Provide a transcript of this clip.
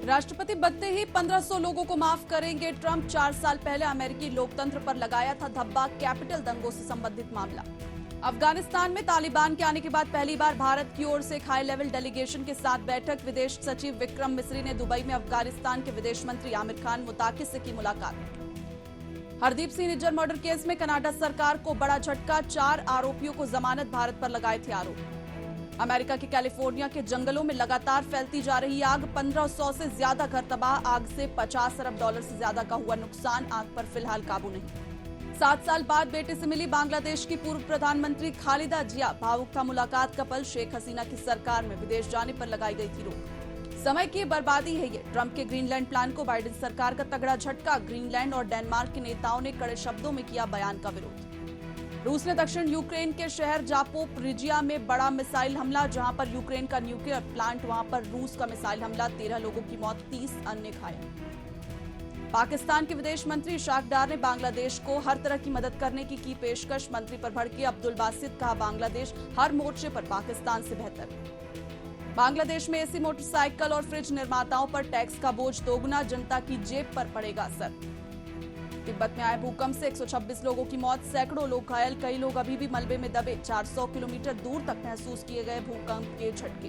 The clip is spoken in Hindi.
राष्ट्रपति बनते ही 1500 लोगों को माफ करेंगे ट्रंप। 4 साल पहले अमेरिकी लोकतंत्र पर लगाया था धब्बा, कैपिटल दंगों से संबंधित मामला। अफगानिस्तान में तालिबान के आने के बाद पहली बार भारत की ओर से एक हाई लेवल डेलीगेशन के साथ बैठक। विदेश सचिव विक्रम मिस्री ने दुबई में अफगानिस्तान के विदेश मंत्री आमिर खान मुताकिस से की मुलाकात। हरदीप सिंह निज्जर मर्डर केस में कनाडा सरकार को बड़ा झटका, 4 आरोपियों को जमानत, भारत पर लगाए थे आरोप। अमेरिका के कैलिफोर्निया के जंगलों में लगातार फैलती जा रही आग, 1500 से ज्यादा घर तबाह, आग से $50 अरब से ज्यादा का हुआ नुकसान, आग पर फिलहाल काबू नहीं। 7 साल बाद बेटे से मिली बांग्लादेश की पूर्व प्रधानमंत्री खालिदा जिया, भावुक था मुलाकात का पल। शेख हसीना की सरकार में विदेश जाने पर लगाई गई थी रोक। समय की बर्बादी है ये, ट्रंप के ग्रीनलैंड प्लान को बाइडेन सरकार का तगड़ा झटका। ग्रीनलैंड और डेनमार्क के नेताओं ने कड़े शब्दों में किया बयान का विरोध। रूस ने दक्षिण यूक्रेन के शहर जापोरिजिया में बड़ा मिसाइल हमला, जहां पर यूक्रेन का न्यूक्लियर प्लांट, वहां पर रूस का मिसाइल हमला, 13 लोगों की मौत, 30 अन्य घायल। पाकिस्तान के विदेश मंत्री इशाक डार ने बांग्लादेश को हर तरह की मदद करने की पेशकश। मंत्री पर भड़के अब्दुल बासित, कहा बांग्लादेश हर मोर्चे पर पाकिस्तान से बेहतर। बांग्लादेश में एसी, मोटरसाइकिल और फ्रिज निर्माताओं पर टैक्स का बोझ दोगुना, जनता की जेब पर पड़ेगा असर। तिब्बत में आए भूकंप से 126 लोगों की मौत, सैकड़ों लोग घायल, कई लोग अभी भी मलबे में दबे। 400 किलोमीटर दूर तक महसूस किए गए भूकंप के झटके।